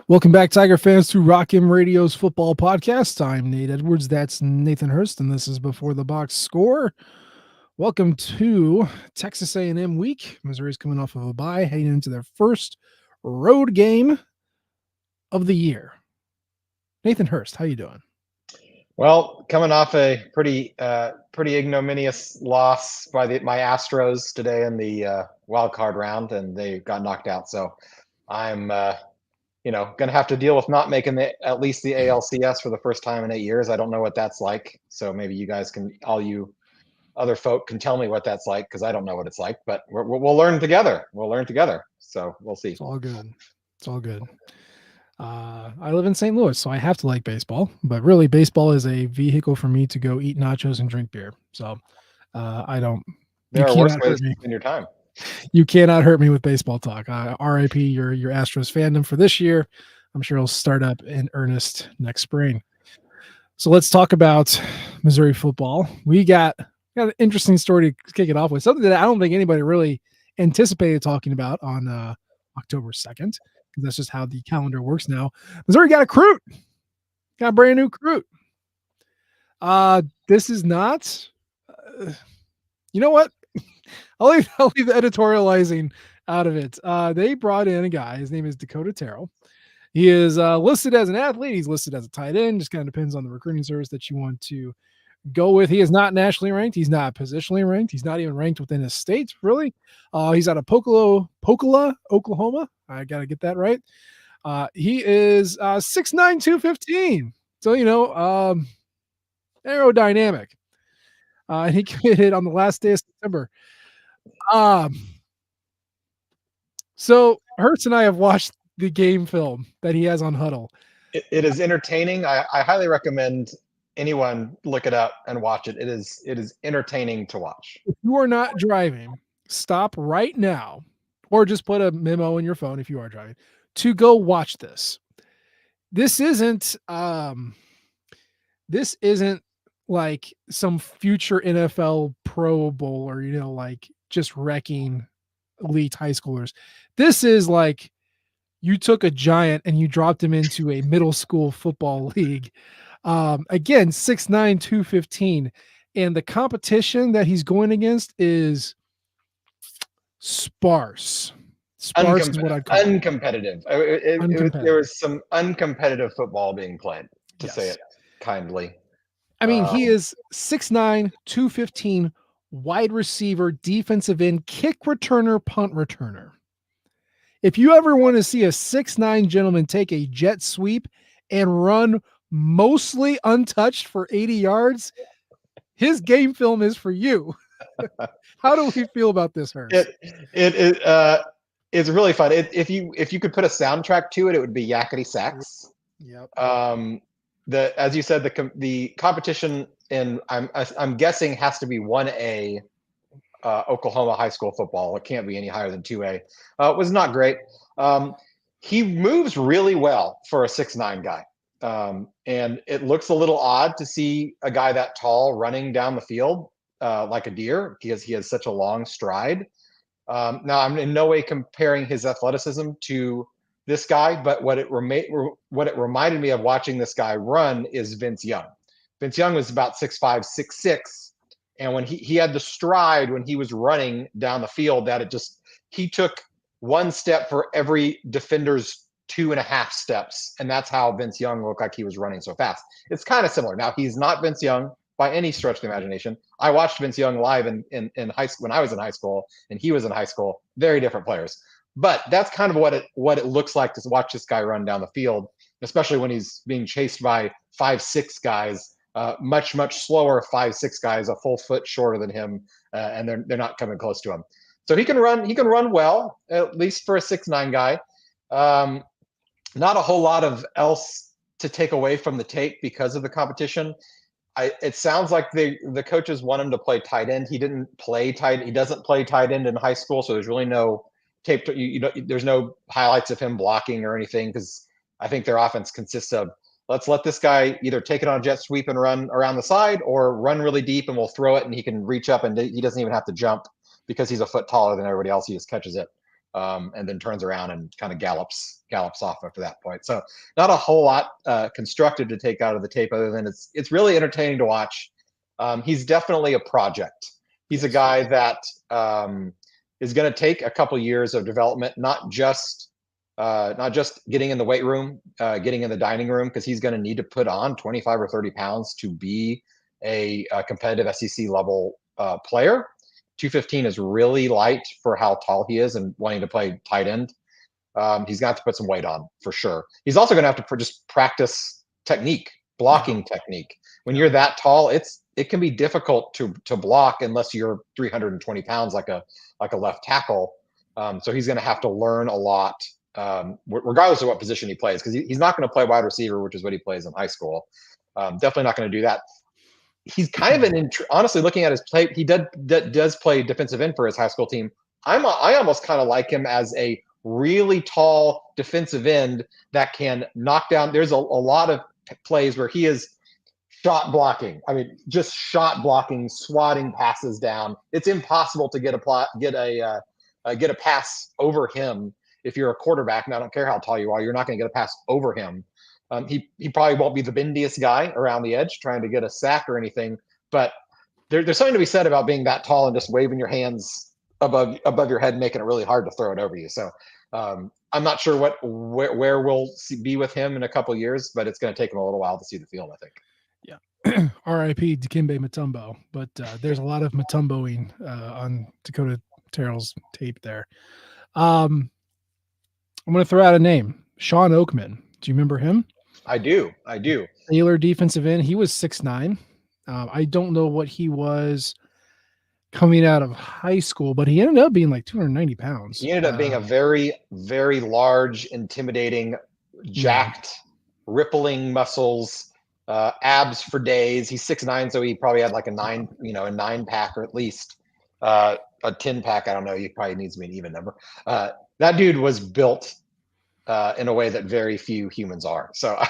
Welcome back, Tiger fans, to Rock M Radio's football podcast. I'm Nate Edwards. That's Nathan Hurst, and this is Before the Box Score. Welcome to Texas A&M week. Missouri's coming off of a bye, heading into their first road game of the year. Nathan Hurst, how you doing? Well, coming off a pretty ignominious loss by my Astros today in the wild card round, and they got knocked out. So I'm going to have to deal with not making at least the ALCS for the first time in 8 years. I don't know what that's like. So maybe you guys all you other folk can tell me what that's like, because I don't know what it's like. But we'll learn together. We'll learn together. So we'll see. It's all good. It's all good. I live in St. Louis, so I have to like baseball. But really, baseball is a vehicle for me to go eat nachos and drink beer. So I don't. There are worse ways to spend your time. You cannot hurt me with baseball talk. RIP your Astros fandom for this year. I'm sure it'll start up in earnest next spring. So let's talk about Missouri football. We got an interesting story to kick it off with, something that I don't think anybody really anticipated talking about on October 2nd, because that's just how the calendar works now. Missouri got a recruit, got a brand new recruit. This is not, you know what? I'll leave the editorializing out of it. They brought in a guy. His name is Dakota Terrell. He is listed as an athlete. He's listed as a tight end. Just kind of depends on the recruiting service that you want to go with. He is not nationally ranked. He's not positionally ranked. He's not even ranked within his state, really. He's out of Pocola, Oklahoma. I got to get that right. He is 6'9", 215. So, aerodynamic. And he committed on the last day of September. So Hurts and I have watched the game film that he has on Huddle. It is entertaining. I highly recommend anyone look it up and watch it. It is entertaining to watch. If you are not driving, stop right now, or just put a memo in your phone if you are driving to go watch this. This isn't like some future NFL Pro Bowl or, like just wrecking elite high schoolers. This is like you took a giant and you dropped him into a middle school football league. Again, 6'9", 215. And the competition that he's going against is sparse. Sparse is what I'd call uncompetitive. There was some uncompetitive football being played, to say it kindly. I mean, he is 6'9", 215, wide receiver, defensive end, kick returner, punt returner. If you ever want to see a 6'9" gentleman take a jet sweep and run mostly untouched for 80 yards, his game film is for you. How do we feel about this, Hurst? It's really fun. If you could put a soundtrack to it, it would be Yakety Sax. Yep. As you said, the competition in I'm guessing has to be 1A Oklahoma high school football. It can't be any higher than 2A. It was not great. He moves really well for a 6'9" guy. And it looks a little odd to see a guy that tall running down the field like a deer, because he has such a long stride. Now, I'm in no way comparing his athleticism to this guy, but what it reminded me of watching this guy run is Vince Young. Vince Young was about 6'5", 6'6", and when he had the stride when he was running down the field that he took one step for every defender's 2.5 steps, and that's how Vince Young looked like he was running so fast. It's kind of similar. Now, he's not Vince Young by any stretch of the imagination. I watched Vince Young live in high school when I was in high school, and he was in high school. Very different players. But that's kind of what it looks like to watch this guy run down the field, especially when he's being chased by 5'6" guys, much slower 5'6" guys, a full foot shorter than him, and they're not coming close to him. So he can run well, at least for a 6'9" guy. Not a whole lot of else to take away from the tape because of the competition. It sounds like the coaches want him to play tight end. He doesn't play tight end in high school, so there's really no tape. There's no highlights of him blocking or anything, because I think their offense consists of, let's let this guy either take it on a jet sweep and run around the side, or run really deep and we'll throw it and he can reach up and he doesn't even have to jump because he's a foot taller than everybody else. He just catches it. and then turns around and kind of gallops off after that point. So not a whole lot constructive to take out of the tape, other than it's really entertaining to watch. He's definitely a project. He's a guy that is going to take a couple years of development, not just getting in the weight room, getting in the dining room, because he's going to need to put on 25 or 30 pounds to be a competitive SEC level player. 215 is really light for how tall he is and wanting to play tight end. He's going to have to put some weight on for sure. He's also going to have to just practice technique, blocking technique. When you're that tall, it can be difficult to block unless you're 320 pounds like a left tackle. So he's going to have to learn a lot, regardless of what position he plays, because he's not going to play wide receiver, which is what he plays in high school. Definitely not going to do that. He's kind of honestly, looking at his play, he does play defensive end for his high school team. I almost kind of like him as a really tall defensive end that can knock down. There's a lot of plays where he is shot blocking. I mean, just shot blocking, swatting passes down. It's impossible to get a pass over him if you're a quarterback. And I don't care how tall you are, you're not going to get a pass over him. He probably won't be the bendiest guy around the edge trying to get a sack or anything, but there's something to be said about being that tall and just waving your hands above your head, making it really hard to throw it over you. So I'm not sure where we'll be with him in a couple of years, but it's going to take him a little while to see the field, I think. Yeah. R.I.P. Dikembe Mutombo, but there's a lot of Mutomboing on Dakota Terrell's tape there. I'm going to throw out a name, Sean Oakman. Do you remember him? I do. Taylor defensive end. He was 6'9". I don't know what he was coming out of high school, but he ended up being like 290 pounds. He ended up being a very, very large, intimidating, jacked, rippling muscles, abs for days. He's 6'9", so he probably had like a 9 pack, or at least a 10 pack. I don't know. He probably needs to be an even number. That dude was built in a way that very few humans are. So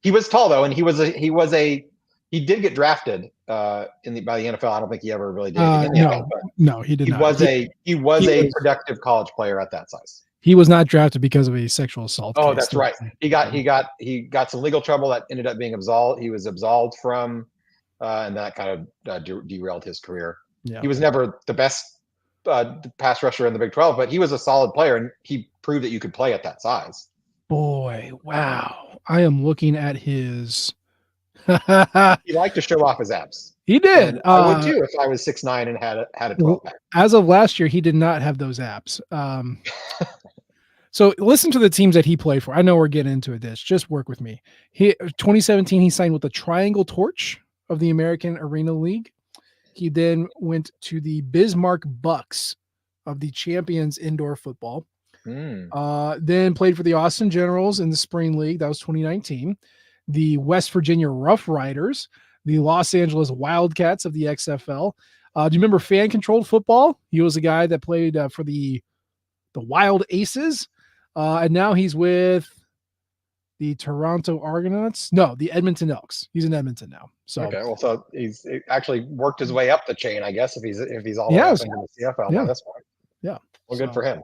he was tall though, and he did get drafted by the NFL. I don't think he ever really did. No, he did not. He was a productive college player at that size. He was not drafted because of a sexual assault. Oh, that's right. He got some legal trouble that ended up being absolved. He was absolved from, and that kind of derailed his career. Yeah. He was never the best pass rusher in the Big 12, but he was a solid player, and he proved that you could play at that size. Boy, wow. I am looking at his He liked to show off his abs. He did. I would too if I was 6'9" and had a 12 pack. As of last year, he did not have those abs. So listen to the teams that he played for. I know we're getting into this. Just work with me. 2017, he signed with the Triangle Torch of the American Arena League. He then went to the Bismarck Bucks of the Champions Indoor Football. Then played for the Austin Generals in the Spring League. That was 2019. The West Virginia Rough Riders, the Los Angeles Wildcats of the XFL. Do you remember fan-controlled football? He was a guy that played for the Wild Aces, and now he's with the Toronto Argonauts. No, the Edmonton Elks. He's in Edmonton now. So okay, well, so he's actually worked his way up the chain, I guess, if he's all the way up into the CFL by this point. Yeah, well, good for him.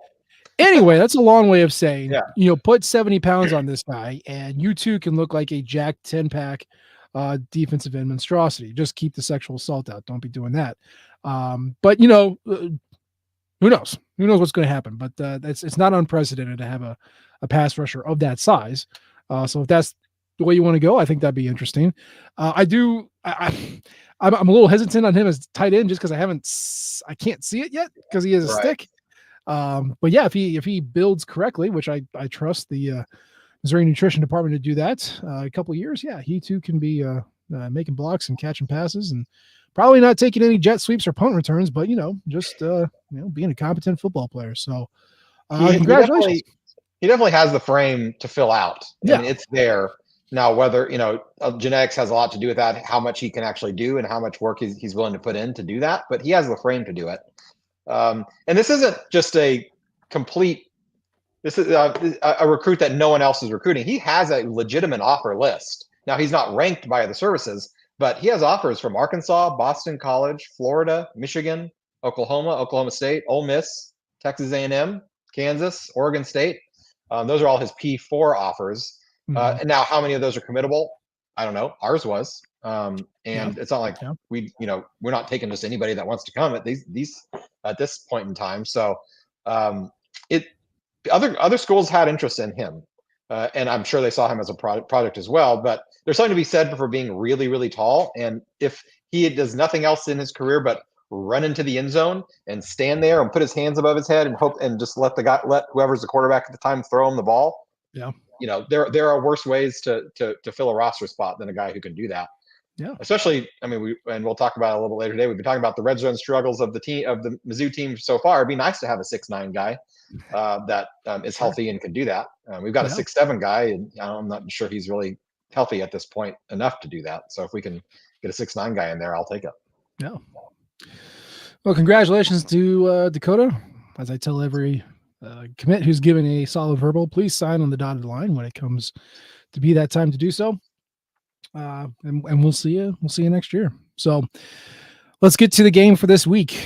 Anyway, that's a long way of saying, put 70 pounds on this guy, and you too can look like a jacked 10-pack defensive end monstrosity. Just keep the sexual assault out. Don't be doing that. But who knows? Who knows what's going to happen? But it's not unprecedented to have a pass rusher of that size. So if that's the way you want to go, I think that'd be interesting. I'm a little hesitant on him as tight end just because I can't see it yet because he has a stick. But yeah, if he builds correctly, which I trust the Missouri Nutrition Department to do that a couple of years, he too can be making blocks and catching passes and probably not taking any jet sweeps or punt returns, but just being a competent football player. So congratulations. He definitely has the frame to fill out. I mean, it's there. Now, whether, genetics has a lot to do with that, how much he can actually do and how much work he's willing to put in to do that, but he has the frame to do it. And this isn't just this is a recruit that no one else is recruiting. He has a legitimate offer list. Now, he's not ranked by the services, but he has offers from Arkansas, Boston College, Florida, Michigan, Oklahoma State, Ole Miss. Texas A&M, Kansas, Oregon State. Those are all his P4 offers. Mhm. And now, how many of those are committable? I don't know. Ours was, Yeah. and it's not like Yeah. we're not taking just anybody that wants to come at these at this point in time. So, um, it other schools had interest in him, and I'm sure they saw him as a project as well. But there's something to be said for being really, really tall. And if he does nothing else in his career but run into the end zone and stand there and put his hands above his head and hope and just let whoever's the quarterback at the time throw him the ball. Yeah. There are worse ways to fill a roster spot than a guy who can do that. Yeah. Especially, I mean, we'll talk about it a little bit later today. We've been talking about the red zone struggles of the Mizzou team so far. It'd be nice to have a 6'9" guy that is Sure. healthy and can do that. We've got a Yeah. 6'7" guy, and I'm not sure he's really healthy at this point enough to do that. So if we can get a 6'9" guy in there, I'll take it. Yeah. Well, congratulations to Dakota. As I tell every commit who's given a solid verbal, please sign on the dotted line when it comes to be that time to do so. And we'll see you. We'll see you next year. So let's get to the game for this week.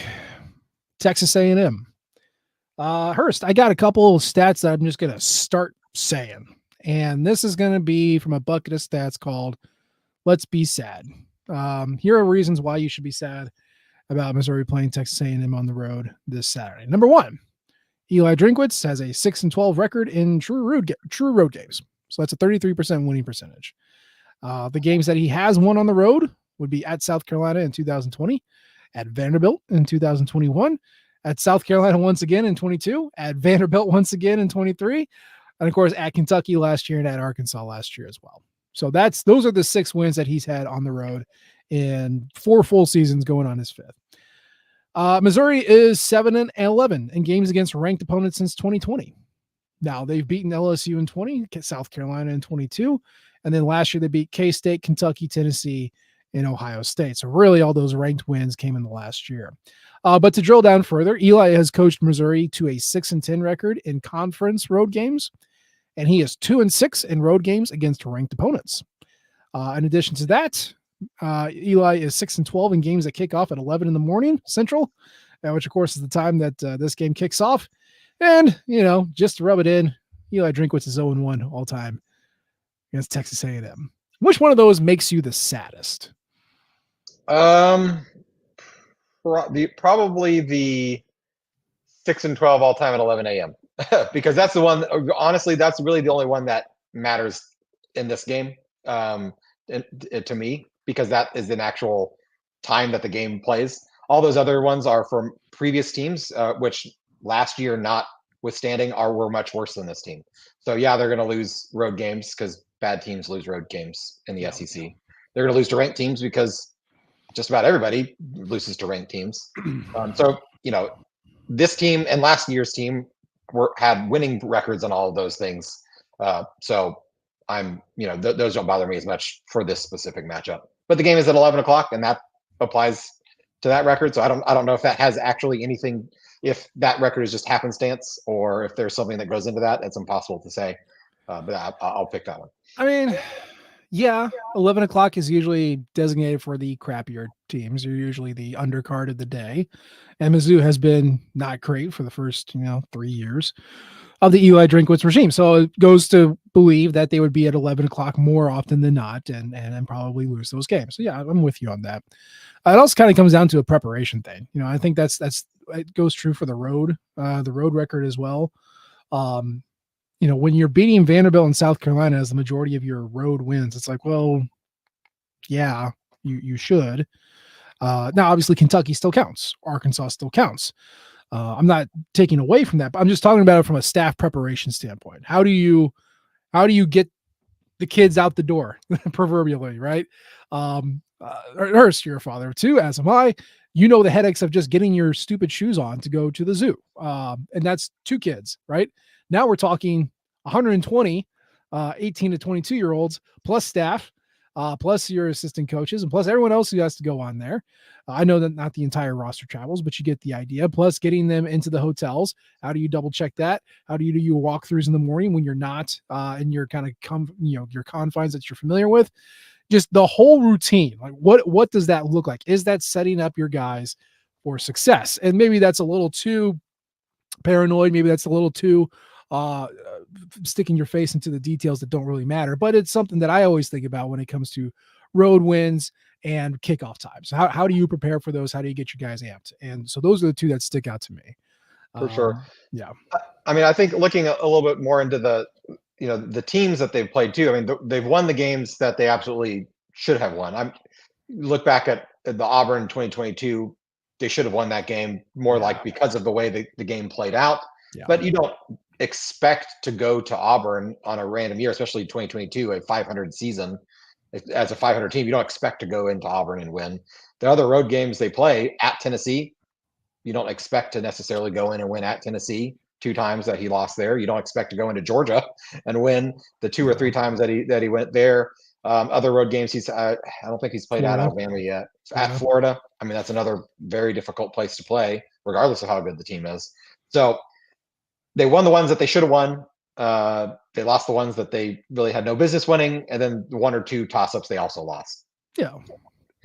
Texas A&M. Hurst, I got a couple of stats that I'm just going to start saying. And this is going to be from a bucket of stats called Let's Be Sad. Here are reasons why you should be sad about Missouri playing Texas A&M on the road this Saturday. Number one, Eli Drinkwitz has a 6-12 record in true road games. So that's a 33% winning percentage. The games that he has won on the road would be at South Carolina in 2020, at Vanderbilt in 2021, at South Carolina once again in 22, at Vanderbilt once again in 23, and of course at Kentucky last year and at Arkansas last year as well. So those are the 6 wins that he's had on the road in 4 full seasons going on his 5th. Missouri is 7-11 in games against ranked opponents since 2020. Now they've beaten LSU in 20, South Carolina in 22, and then last year they beat K-State, Kentucky, Tennessee, and Ohio State. So really all those ranked wins came in the last year. But to drill down further, Eli has coached Missouri to a 6-10 record in conference road games, and he is 2-6 in road games against ranked opponents. In addition to that, Eli is 6-12 in games that kick off at 11 in the morning Central, which of course is the time that this game kicks off. And, just to rub it in, Eli Drinkwitz is 0-1 all time against Texas A&M. Which one of those makes you the saddest? Probably the 6-12 all time at 11 a.m. because that's the one. Honestly, that's really the only one that matters in this game to me, because that is an actual time that the game plays. All those other ones are from previous teams, which last year notwithstanding were much worse than this team. So yeah, they're going to lose road games because bad teams lose road games in the SEC. They're going to lose to ranked teams because just about everybody loses to ranked teams. So this team and last year's team had winning records on all of those things. So those don't bother me as much for this specific matchup. But the game is at 11 o'clock, and that applies to that record. So I don't know if that has actually anything. If that record is just happenstance, or if there's something that goes into that, it's impossible to say. But I'll pick that one. I mean, yeah, 11 o'clock is usually designated for the crappier teams. They're usually the undercard of the day. And Mizzou has been not great for the first, 3 years of the Eli Drinkwitz regime. So it goes to believe that they would be at 11 o'clock more often than not and probably lose those games. So yeah, I'm with you on that. It also kind of comes down to a preparation thing. I think that's it goes true for the road record as well. When you're beating Vanderbilt and South Carolina as the majority of your road wins, it's like, well, yeah, you should. Now, obviously, Kentucky still counts. Arkansas still counts. I'm not taking away from that, but I'm just talking about it from a staff preparation standpoint. How do you get the kids out the door, proverbially, right? Hurst, you're a father too, as am I. The headaches of just getting your stupid shoes on to go to the zoo. And that's 2 kids, right? Now we're talking 120 18 to 22-year-olds plus staff, plus your assistant coaches, and plus everyone else who has to go on there. I know that not the entire roster travels, but you get the idea. Plus getting them into the hotels. How do you double check that? How do you do your walkthroughs in the morning when you're not in your kind of your confines that you're familiar with? Just the whole routine. Like what does that look like? Is that setting up your guys for success? And maybe that's a little too paranoid. Maybe that's a little too sticking your face into the details that don't really matter. But it's something that I always think about when it comes to road wins and kickoff times. How do you prepare for those? How do you get your guys amped? And so those are the two that stick out to me. For sure. Yeah. I mean, I think looking a little bit more into the teams that they've played too. I mean, they've won the games that they absolutely should have won. I'm look back at the Auburn 2022. They should have won that game more Yeah. like because of the way the game played out. Yeah. But you don't expect to go to Auburn on a random year, especially 2022, a 500 season. As a 500 team, you don't expect to go into Auburn and win. The other road games they play at Tennessee, you don't expect to necessarily go in and win at Tennessee two times that he lost there. You don't expect to go into Georgia and win the two or Yeah. three times that he went there. Other road games I don't think he's played at Florida. Alabama yet. At Yeah. Florida, I mean that's another very difficult place to play, regardless of how good the team is. So they won the ones that they should have won. They lost the ones that they really had no business winning, and then the one or two toss-ups they also lost. Yeah.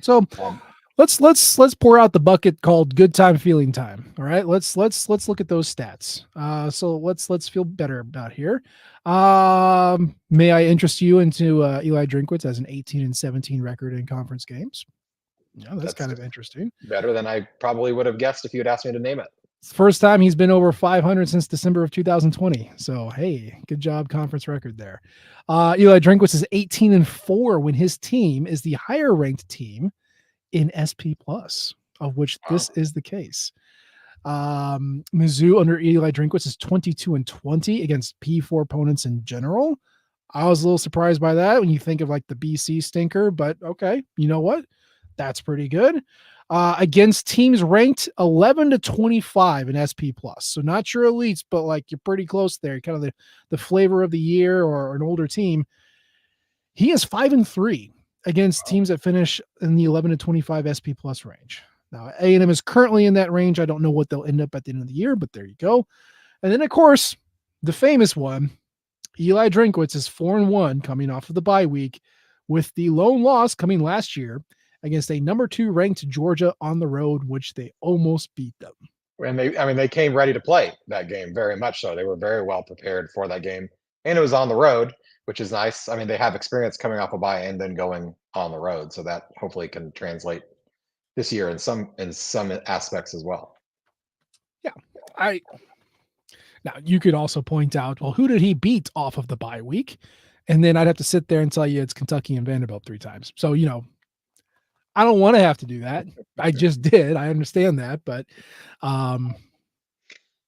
So Um, let's pour out the bucket called good time feeling time. All right. Let's look at those stats. So let's feel better about here. May I interest you into Eli Drinkwitz as an 18-17 record in conference games? Yeah, that's that's kind of interesting. better than I probably would have guessed if you had asked me to name it. It's the first time he's been over 500 since December of 2020. So hey, good job, conference record there. Eli Drinkwitz is 18-4 when his team is the higher ranked team in SP Plus, of which Wow. this is the case. Mizzou under Eli Drinkwitz is 22-20 against P4 opponents in general. I was a little surprised by that when you think of like the BC stinker, but okay, you know what? That's pretty good. Against teams ranked 11-25 in SP Plus, so not your elites, but like you're pretty close there. Kind of the flavor of the year or an older team. He is 5-3 against teams that finish in the 11-25 SP Plus range. Now A&M is currently in that range. I don't know what they'll end up at the end of the year, but there you go. And then of course the famous one, Eli Drinkwitz is 4-1 coming off of the bye week, with the lone loss coming last year against a number 2 ranked Georgia on the road, which they almost beat them. And they came ready to play that game very much so. They were very well prepared for that game, and it was on the road, which is nice. I mean, they have experience coming off a bye and then going on the road, so that hopefully can translate this year in some aspects as well. Yeah, now you could also point out, well, who did he beat off of the bye week? And then I'd have to sit there and tell you it's Kentucky and Vanderbilt 3 times. So, I don't want to have to do that. I just did. I understand that, but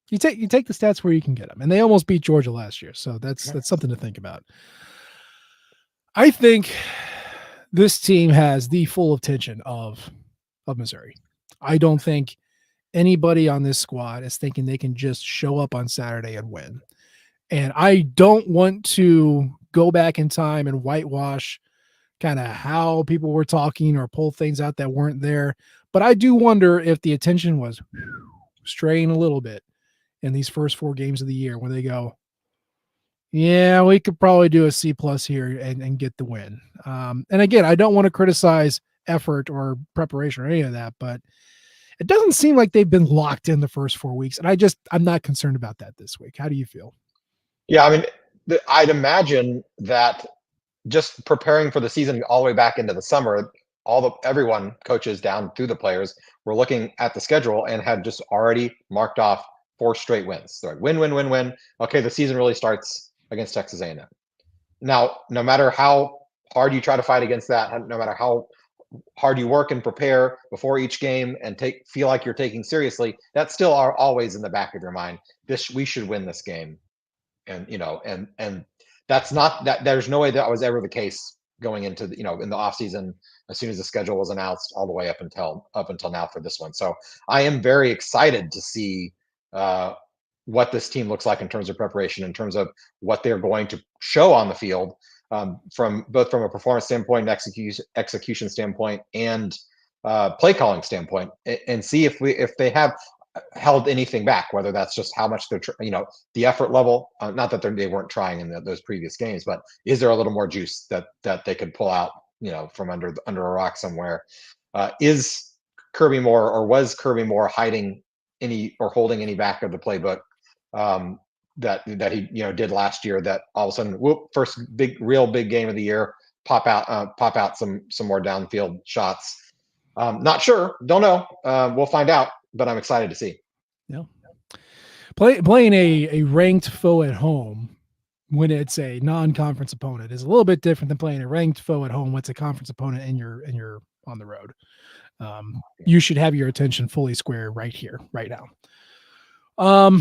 you take the stats where you can get them, and they almost beat Georgia last year, so that's something to think about. I think this team has the full attention of Missouri. I don't think anybody on this squad is thinking they can just show up on Saturday and win. And I don't want to go back in time and whitewash kind of how people were talking or pull things out that weren't there. But I do wonder if the attention was straying a little bit in these first 4 games of the year when they go, yeah, we could probably do a C plus here and get the win. And again, I don't want to criticize effort or preparation or any of that, but it doesn't seem like they've been locked in the first 4 weeks. And I'm not concerned about that this week. How do you feel? Yeah, I mean, I'd imagine that just preparing for the season all the way back into the summer, everyone, coaches down through the players, were looking at the schedule and had just already marked off 4 straight wins. They're like, win, win, win, win. Okay, the season really starts against Texas A&M. Now, no matter how hard you try to fight against that, no matter how hard you work and prepare before each game and feel like you're taking seriously, that's still always in the back of your mind. We should win this game, and and that's not that. There's no way that was ever the case going into in the off season as soon as the schedule was announced all the way up until now for this one. So I am very excited to see what this team looks like in terms of preparation, in terms of what they're going to show on the field, from both from a performance standpoint, execution standpoint, and play calling standpoint, and see if they have held anything back, whether that's just how much they're the effort level. Not that they weren't trying in those previous games, but is there a little more juice that they could pull out from under a rock somewhere? Is Kirby Moore, or was Kirby Moore, hiding any or holding any back of the playbook that he did last year. That all of a sudden, whoop, first real big game of the year, pop out some more downfield shots. Not sure, don't know. We'll find out, but I'm excited to see. Yeah, playing a ranked foe at home when it's a non-conference opponent is a little bit different than playing a ranked foe at home when it's a conference opponent and you're on the road. You should have your attention fully square right here, right now.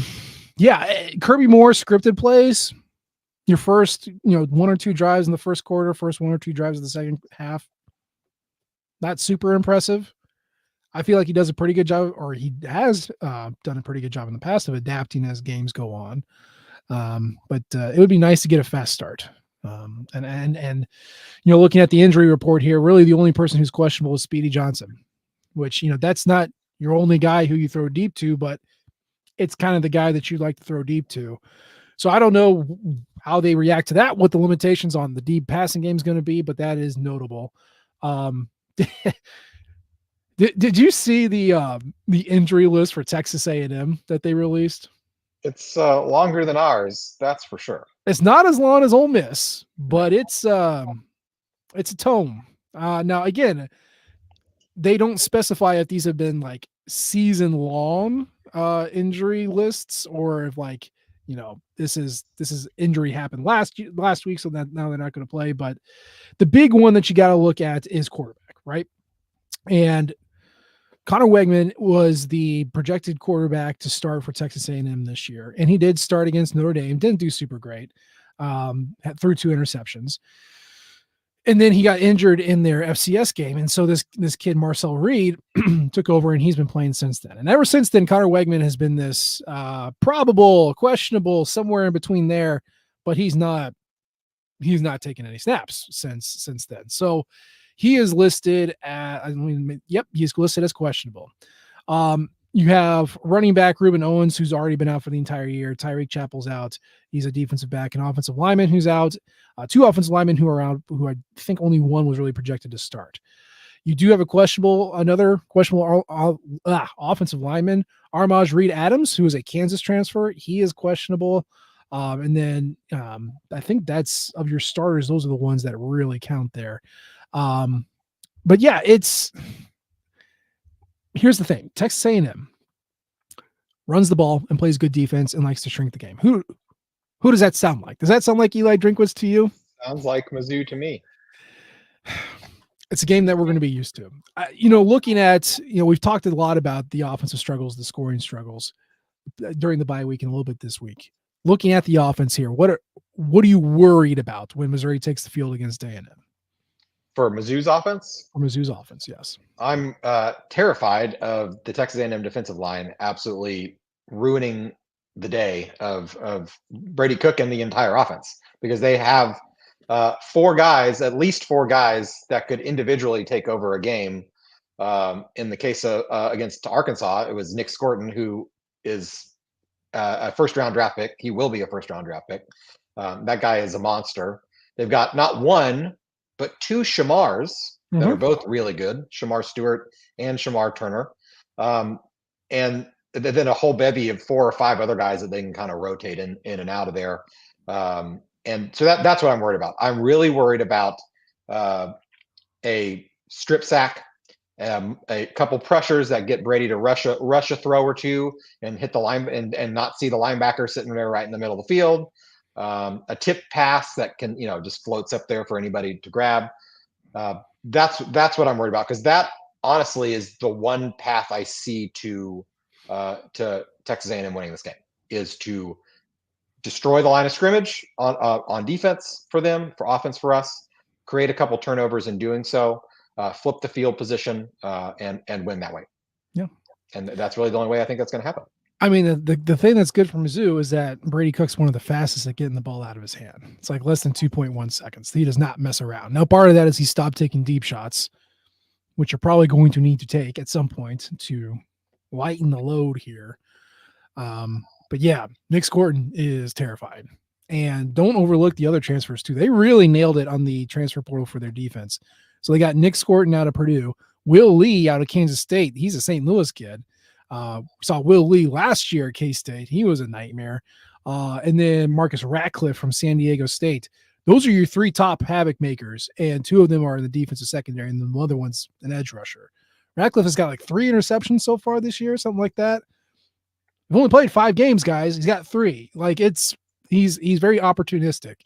Yeah, Kirby Moore scripted plays. Your first, 1 or 2 drives in the first quarter, first 1 or 2 drives of the second half. Not super impressive. I feel like he does a pretty good job, or he has done a pretty good job in the past of adapting as games go on. But it would be nice to get a fast start. And looking at the injury report here, really the only person who's questionable is Speedy Johnson, which, that's not your only guy who you throw deep to, but it's kind of the guy that you'd like to throw deep to. So I don't know how they react to that, what the limitations on the deep passing game is going to be, but that is notable. Did you see the injury list for Texas A&M that they released? It's longer than ours, that's for sure. It's not as long as Ole Miss, but it's a tome. Now again, they don't specify if these have been like season long injury lists or if this is injury happened last week, so that now they're not going to play. But the big one that you got to look at is quarterback, right? And Connor Wegman was the projected quarterback to start for Texas A&M this year, and he did start against Notre Dame. Didn't do super great. Threw 2 interceptions, and then he got injured in their FCS game. And so this kid Marcel Reed took over, and he's been playing since then. And ever since then, Connor Wegman has been this probable, questionable, somewhere in between there, but he's not taken any snaps since then. So he is listed he's listed as questionable. You have running back Reuben Owens, who's already been out for the entire year. Tyreek Chappell's out. He's a defensive back. And offensive lineman who's out. 2 offensive linemen who are out, who I think only one was really projected to start. You do have another questionable offensive lineman, Armaj Reed Adams, who is a Kansas transfer. He is questionable. And then I think that's of your starters. Those are the ones that really count there. But yeah, here's the thing. Texas A&M runs the ball and plays good defense and likes to shrink the game. Who does that sound like? Does that sound like Eli Drinkwitz to you? Sounds like Mizzou to me. It's a game that we're going to be used to. Looking at, we've talked a lot about the offensive struggles, the scoring struggles during the bye week and a little bit this week. Looking at the offense here, what are you worried about when Missouri takes the field against A&M? For Mizzou's offense? For Mizzou's offense, yes. I'm terrified of the Texas A&M defensive line absolutely ruining the day of Brady Cook and the entire offense, because they have at least four guys that could individually take over a game. In the case of against Arkansas, it was Nick Scorton, who is a first-round draft pick. He will be a first-round draft pick. That guy is a monster. They've got not one, but 2 Shamars that are both really good, Shamar Stewart and Shamar Turner. And then a whole bevy of 4 or 5 other guys that they can kind of rotate in and out of there. And so that's what I'm worried about. I'm really worried about a strip sack, a couple pressures that get Brady to rush a throw or 2 and hit the line and not see the linebacker sitting there right in the middle of the field. A tip pass that can, just floats up there for anybody to grab. That's what I'm worried about, because that honestly is the one path I see to Texas A&M winning this game, is to destroy the line of scrimmage on defense for them, for offense for us, create a couple turnovers in doing so, flip the field position, and win that way. Yeah. And that's really the only way I think that's going to happen. I mean, the thing that's good for Mizzou is that Brady Cook's one of the fastest at getting the ball out of his hand. It's like less than 2.1 seconds. He does not mess around. Now, part of that is he stopped taking deep shots, which you're probably going to need to take at some point to lighten the load here. But yeah, Nick Scorton is terrified. And don't overlook the other transfers too. They really nailed it on the transfer portal for their defense. So they got Nick Scorton out of Purdue, Will Lee out of Kansas State. He's a St. Louis kid. Saw Will Lee last year at K-State. He was a nightmare. And then Marcus Ratcliffe from San Diego State. Those are your three top havoc makers, and two of them are in the defensive secondary, and then the other one's an edge rusher. Ratcliffe has got like 3 interceptions so far this year, something like that. We've only played 5 games, guys. He's got 3. Like he's very opportunistic.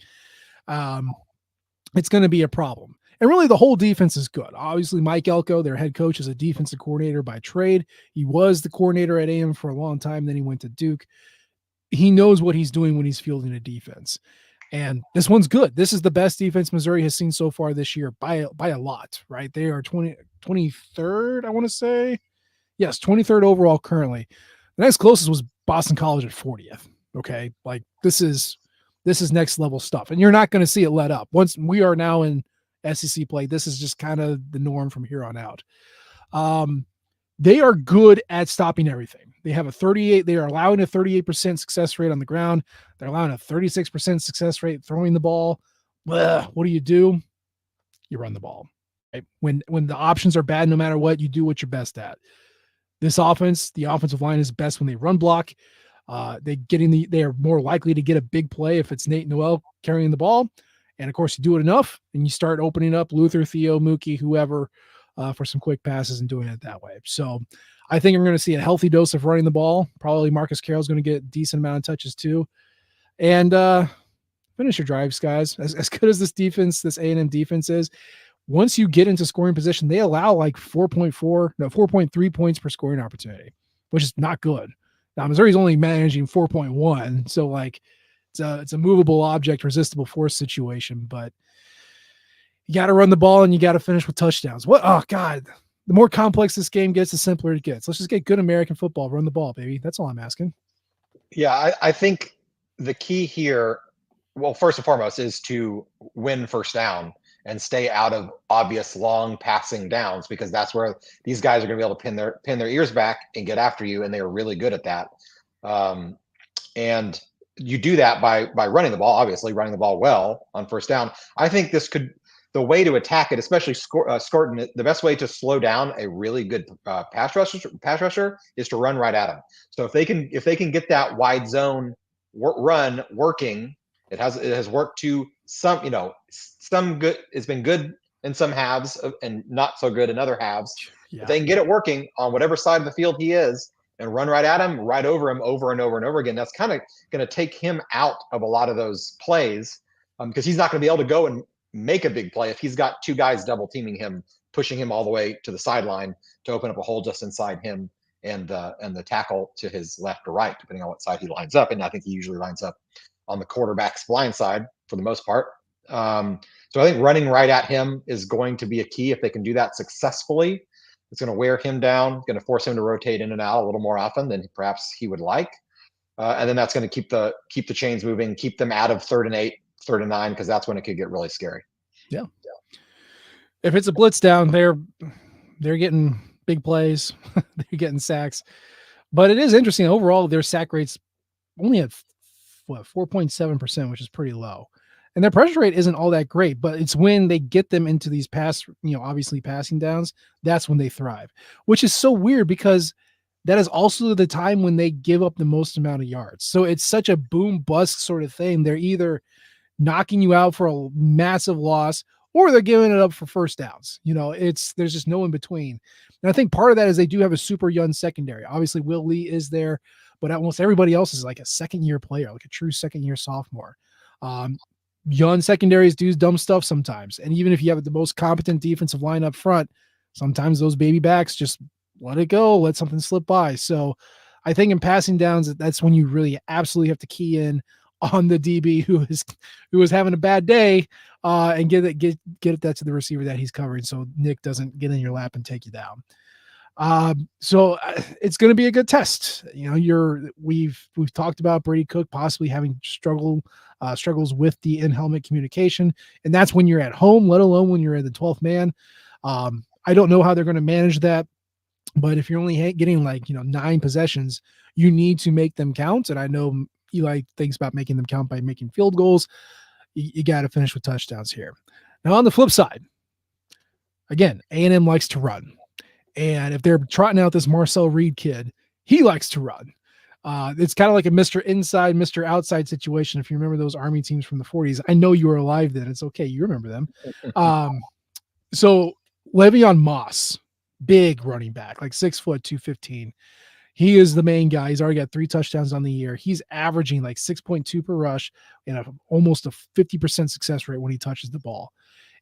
It's going to be a problem. And really, the whole defense is good. Obviously, Mike Elko, their head coach, is a defensive coordinator by trade. He was the coordinator at A&M for a long time. Then he went to Duke. He knows what he's doing when he's fielding a defense. And this one's good. This is the best defense Missouri has seen so far this year by a lot, right? They are 23rd, I want to say. Yes, 23rd overall currently. The next closest was Boston College at 40th. Okay. Like this is next level stuff. And you're not going to see it let up. Once we are now in SEC play, this is just kind of the norm from here on out. They are good at stopping everything. They have they are allowing a 38% success rate on the ground. They're allowing a 36% success rate throwing the ball. What do? You run the ball. Right? When the options are bad, no matter what, you do what you're best at. This offense, the offensive line is best when they run block. They are more likely to get a big play if it's Nate Noel carrying the ball. And of course, you do it enough and you start opening up Luther, Theo, Mookie, whoever, for some quick passes and doing it that way. So I think I'm going to see a healthy dose of running the ball. Probably Marcus Carroll's going to get a decent amount of touches too. And finish your drives, guys. As good as this A&M defense is, once you get into scoring position, they allow like 4.3 points per scoring opportunity, which is not good. Now Missouri's only managing 4.1, so like it's a movable object, resistible force situation. But you got to run the ball and you got to finish with touchdowns. Oh God, the more complex this game gets, the simpler it gets. Let's just get good American football. Run the ball, baby. That's all I'm asking. Yeah, I think the key here, well, first and foremost, is to win first down and stay out of obvious long passing downs, because that's where these guys are going to be able to pin their ears back and get after you, and they are really good at that. And you do that by running the ball, obviously running the ball well on first down. I think the way to attack it, especially Scorton, the best way to slow down a really good pass rusher is to run right at him. So if they can get that wide zone run working, it has worked to some good. It's been good in some halves and not so good in other halves. Yeah. If they can get it working on whatever side of the field he is and run right at him, right over him, over and over and over again, that's kind of going to take him out of a lot of those plays, because he's not going to be able to go and make a big play if he's got 2 guys double teaming him, pushing him all the way to the sideline to open up a hole just inside him and the tackle to his left or right, depending on what side he lines up. And I think he usually lines up on the quarterback's blind side for the most part. So I think running right at him is going to be a key. If they can do that successfully, it's going to wear him down, going to force him to rotate in and out a little more often than perhaps he would like. And then that's going to keep the chains moving, keep them out of 3rd and 8, 3rd and 9, because that's when it could get really scary. Yeah. If it's a blitz down, they're getting big plays, they're getting sacks. But it is interesting overall. Their sack rates only at 4.7%, which is pretty low. And their pressure rate isn't all that great, but it's when they get them into these obviously passing downs, that's when they thrive, which is so weird because that is also the time when they give up the most amount of yards. So it's such a boom bust sort of thing. They're either knocking you out for a massive loss or they're giving it up for first downs. There's just no in between. And I think part of that is they do have a super young secondary. Obviously Will Lee is there, but almost everybody else is like a second-year player, like a true second-year sophomore. Young secondaries do dumb stuff sometimes. And even if you have the most competent defensive line up front, sometimes those baby backs just let it go, let something slip by. So I think in passing downs, that's when you really absolutely have to key in on the DB who is having a bad day and get that to the receiver that he's covering, so Nick doesn't get in your lap and take you down. So it's going to be a good test. We've talked about Brady Cook possibly having struggles with the in-helmet communication, and that's when you're at home, let alone when you're in the 12th man. I don't know how they're going to manage that, but if you're only getting 9 possessions, you need to make them count. And I know Eli thinks about making them count by making field goals. You got to finish with touchdowns here. Now on the flip side, again, A&M likes to run. And if they're trotting out this Marcel Reed kid, he likes to run. It's kind of like a Mr. Inside, Mr. Outside situation. If you remember those Army teams from the 40s, I know you were alive then. It's okay. You remember them. So Le'Veon Moss, big running back, like 6', 215. He is the main guy. He's already got 3 touchdowns on the year. He's averaging like 6.2 per rush and almost a 50% success rate when he touches the ball.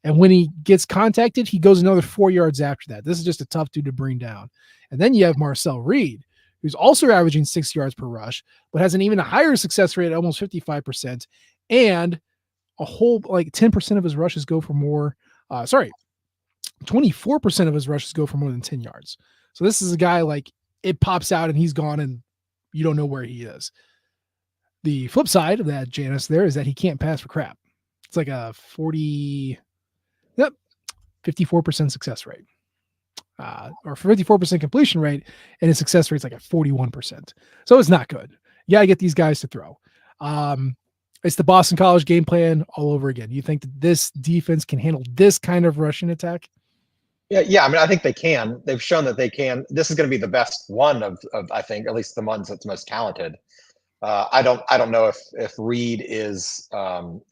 And when he gets contacted, he goes another 4 yards after that. This is just a tough dude to bring down. And then you have Marcel Reed, who's also averaging 6 yards per rush, but has an even higher success rate at almost 55%. And a whole like 10% of his rushes go for more. 24% of his rushes go for more than 10 yards. So this is a guy like it pops out and he's gone and you don't know where he is. The flip side of that, Janice, there is that he can't pass for crap. It's like a 54% success rate. Or 54% completion rate, and his success rate is like a 41%. So it's not good. You got to get these guys to throw. It's the Boston College game plan all over again. You think that this defense can handle this kind of rushing attack? Yeah. I mean, I think they can. They've shown that they can. This is going to be the best one of I think, at least the ones that's most talented. I don't know if Reed is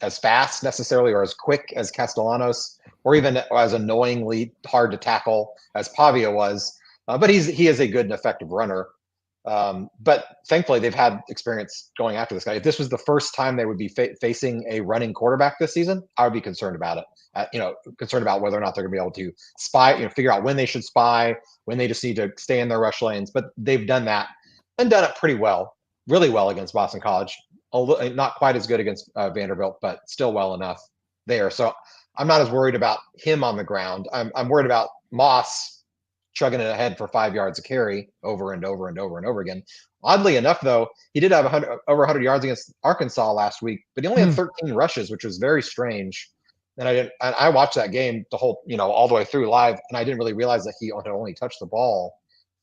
as fast necessarily or as quick as Castellanos or even as annoyingly hard to tackle as Pavia was, but he is a good and effective runner. But thankfully, they've had experience going after this guy. If this was the first time they would be facing a running quarterback this season, I would be concerned about it. Concerned about whether or not they're going to be able to spy, figure out when they should spy, when they just need to stay in their rush lanes. But they've done that and done it pretty well, really well against Boston College. Not quite as good against Vanderbilt, but still well enough there. So I'm not as worried about him on the ground. I'm worried about Moss chugging it ahead for 5 yards a carry over and over and over and over again. Oddly enough, though, he did have over 100 yards against Arkansas last week, but he only had 13 rushes, which was very strange. And I watched that game the whole, all the way through live, and I didn't really realize that he had only touched the ball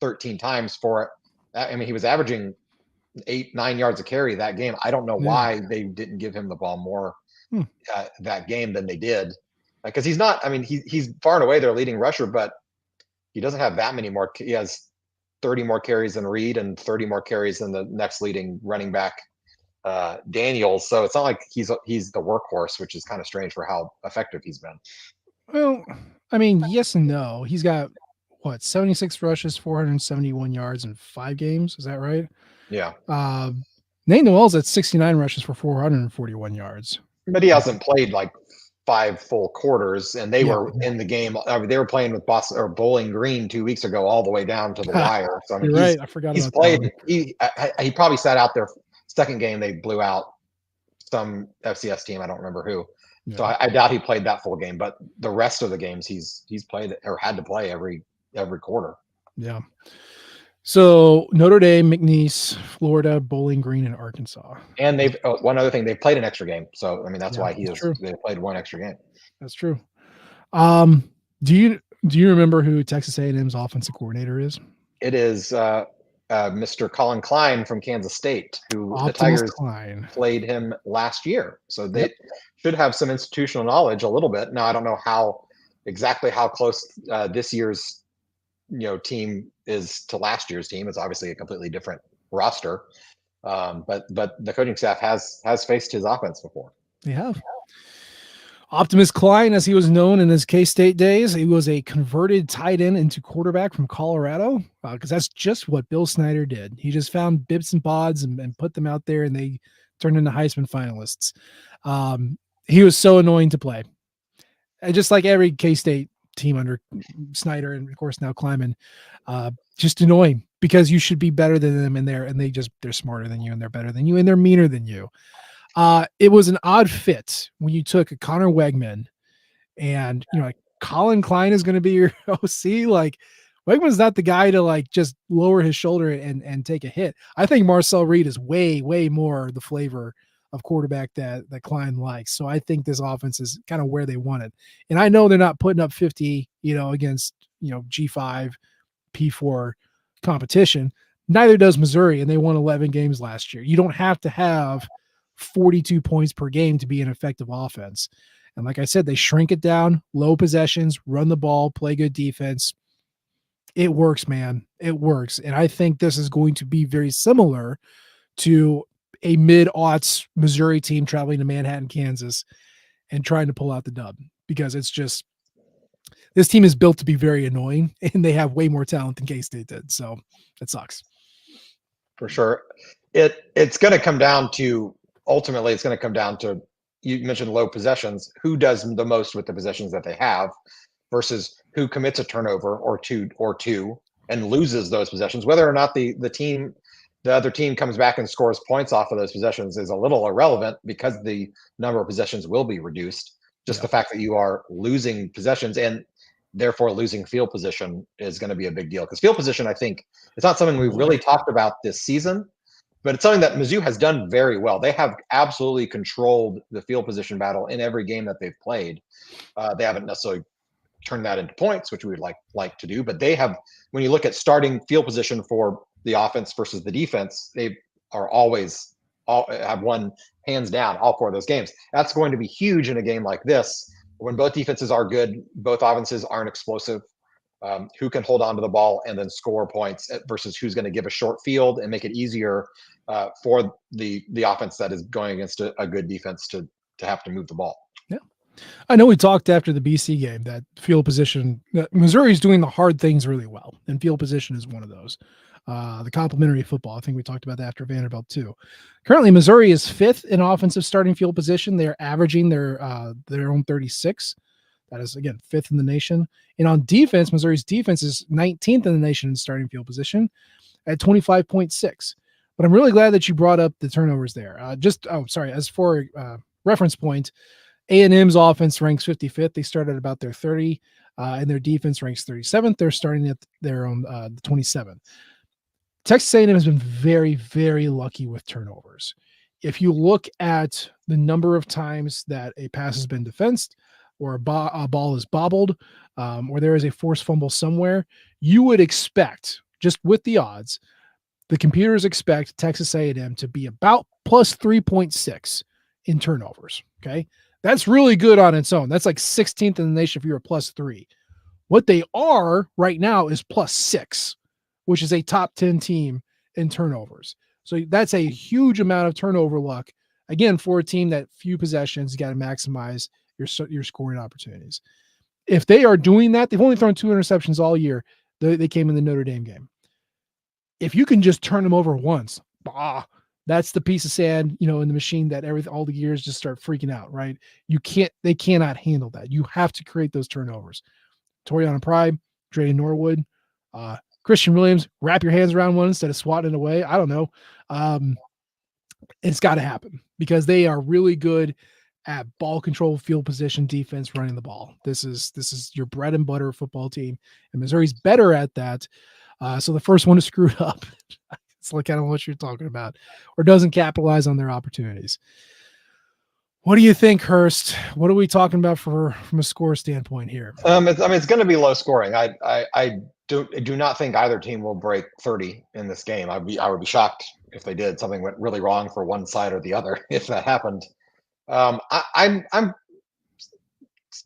13 times for it. I mean, he was averaging 8-9 yards a carry that game. I don't know why they didn't give him the ball more that game than they did, because he's not. I mean, he's far and away their leading rusher, but he doesn't have that many more. He has 30 more carries than Reed and 30 more carries than the next leading running back, Daniels. So it's not like he's the workhorse, which is kind of strange for how effective he's been. Well, I mean, yes and no. He's got 76 rushes, 471 yards in 5 games. Is that right? Yeah. Nate Noel's at 69 rushes for 441 yards. But he hasn't played like 5 full quarters, and they were in the game. They were playing with Boston or Bowling Green 2 weeks ago, all the way down to the wire. So I mean, you're right. I forgot. He's played. He probably sat out their second game. They blew out some FCS team. I don't remember who. Yeah. So I doubt he played that full game. But the rest of the games, he's played or had to play every quarter. Yeah. So Notre Dame, McNeese, Florida, Bowling Green, and Arkansas. And they've one other thing, they've played an extra game. So I mean, that's why they played one extra game. That's true. Do you remember who Texas A&M's offensive coordinator is? It is Mr. Colin Klein from Kansas State, who the Tigers played him last year. So they should have some institutional knowledge a little bit. Now I don't know exactly how close this year's team is to last year's team. It's obviously a completely different roster, but the coaching staff has faced his offense before. They have. Optimus Klein, as he was known in his K-State days, he was a converted tight end into quarterback from Colorado, because that's just what Bill Snyder did. He just found bits and bods and put them out there, and they turned into Heisman finalists. He was so annoying to play, and just like every K-State team under Snyder and of course now Kleiman, just annoying because you should be better than them, and they're smarter than you, and they're better than you, and they're meaner than you. It was an odd fit when you took a Connor Wegman and like Colin Klein is going to be your OC. Like Wegman's not the guy to like just lower his shoulder and take a hit. I think Marcel Reed is way more the flavor of quarterback that Klein likes. So I think this offense is kind of where they want it. And I know they're not putting up 50, against, G5, P4 competition. Neither does Missouri, and they won 11 games last year. You don't have to have 42 points per game to be an effective offense. And like I said, they shrink it down, low possessions, run the ball, play good defense. It works, man. It works. And I think this is going to be very similar to a mid-aughts Missouri team traveling to Manhattan, Kansas, and trying to pull out the dub, because it's just, this team is built to be very annoying, and they have way more talent than K-State did. So it sucks. For sure. It's going to come down to, ultimately, it's going to come down to, you mentioned low possessions. Who does the most with the possessions that they have versus who commits a turnover or two and loses those possessions. Whether or not the other team comes back and scores points off of those possessions is a little irrelevant, because the number of possessions will be reduced. Just the fact that you are losing possessions and therefore losing field position is going to be a big deal, because field position, I think, it's not something we really talked about this season, but it's something that Mizzou has done very well. They have absolutely controlled the field position battle in every game that they've played. They haven't necessarily turned that into points, which we would like to do, but they have, when you look at starting field position for the offense versus the defense, they are always have won hands down all four of those games. That's going to be huge in a game like this, when both defenses are good, both offenses aren't explosive. Who can hold on to the ball and then score points versus who's going to give a short field and make it easier for the offense that is going against a good defense to have to move the ball. Yeah. I know we talked after the BC game that field position, Missouri is doing the hard things really well, and field position is one of those. The complementary football, I think we talked about that after Vanderbilt too. Currently, Missouri is 5th in offensive starting field position. They're averaging their own 36. That is, again, 5th in the nation. And on defense, Missouri's defense is 19th in the nation in starting field position at 25.6. But I'm really glad that you brought up the turnovers there. As for reference point, A&M's offense ranks 55th. They start at about their 30, and their defense ranks 37th. They're starting at their own 27th. Texas A&M has been very, very lucky with turnovers. If you look at the number of times that a pass has been defensed, or a ball is bobbled, or there is a forced fumble somewhere, you would expect, just with the odds, the computers expect Texas A&M to be about plus 3.6 in turnovers. Okay. That's really good on its own. That's like 16th in the nation if you're a plus 3. What they are right now is plus 6, which is a top 10 team in turnovers. So that's a huge amount of turnover luck. Again, for a team that few possessions, you got to maximize your scoring opportunities. If they are doing that, they've only thrown 2 interceptions all year. They came in the Notre Dame game. If you can just turn them over once, that's the piece of sand, in the machine that all the gears just start freaking out, right? They cannot handle that. You have to create those turnovers. Toriana Pride, Dre Norwood, Christian Williams, wrap your hands around one instead of swatting it away. I don't know. It's got to happen, because they are really good at ball control, field position, defense, running the ball. This is your bread and butter football team, and Missouri's better at that. So the first one to screw it up, it's like kind of what you're talking about, or doesn't capitalize on their opportunities. What do you think, Hurst? What are we talking about from a score standpoint here? It's going to be low scoring. I do not think either team will break 30 in this game. I would be shocked if they did. Something went really wrong for one side or the other if that happened. I'm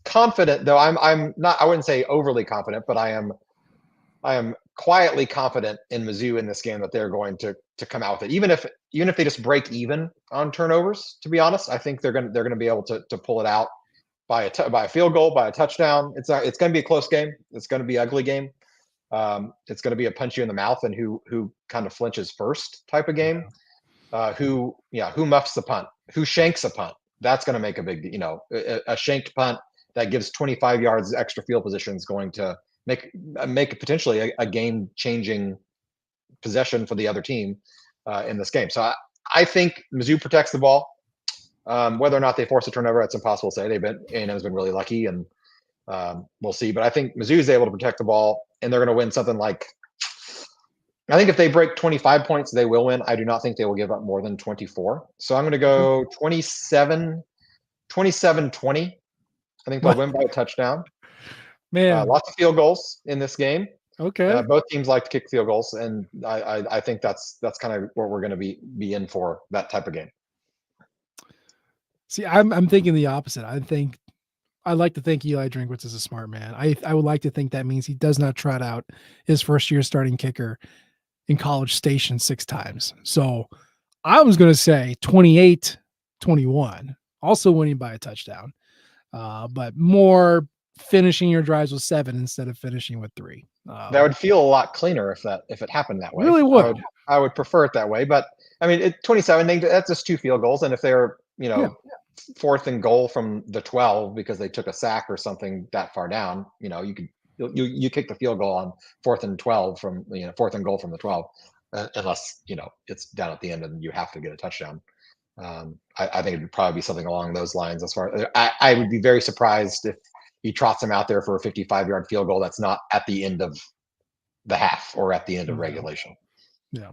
confident, though. I'm not. I wouldn't say overly confident, but I am quietly confident in Mizzou in this game that they're going to come out with it. Even if they just break even on turnovers, to be honest, I think they're going to be able to pull it out by a field goal, by a touchdown. It's going to be a close game. It's going to be an ugly game. It's going to be a punch you in the mouth and who kind of flinches first type of game. Who muffs the punt, who shanks a punt. That's going to make a big, a shanked punt that gives 25 yards extra field position is going to make potentially a game-changing possession for the other team in this game. So I think Mizzou protects the ball. Whether or not they force a turnover, that's impossible to say. A&M's been really lucky, and we'll see. But I think Mizzou is able to protect the ball, and they're going to win something like, I think if they break 25 points, they will win. I do not think they will give up more than 24. So I'm going to go 27-20. I think they'll win by a touchdown. Man, lots of field goals in this game. Okay. Both teams like to kick field goals, and I think that's kind of what we're going to be in for, that type of game. See, I'm thinking the opposite. I think I'd like to think Eli Drinkwitz is a smart man. I would like to think that means he does not trot out his first year starting kicker in College Station 6 times. So I was going to say 28-21, also winning by a touchdown, but more finishing your drives with 7 instead of finishing with 3. That would feel a lot cleaner if it happened that way. Really would. I would prefer it that way. But I mean, 27. That's just 2 field goals, and if they're Yeah. fourth and goal from the 12 because they took a sack or something that far down, you could you kick the field goal on 4th and 12 from 4th and goal from the 12, unless it's down at the end and you have to get a touchdown. I think it would probably be something along those lines. As far I would be very surprised if he trots him out there for a 55-yard field goal that's not at the end of the half or at the end of regulation. Yeah.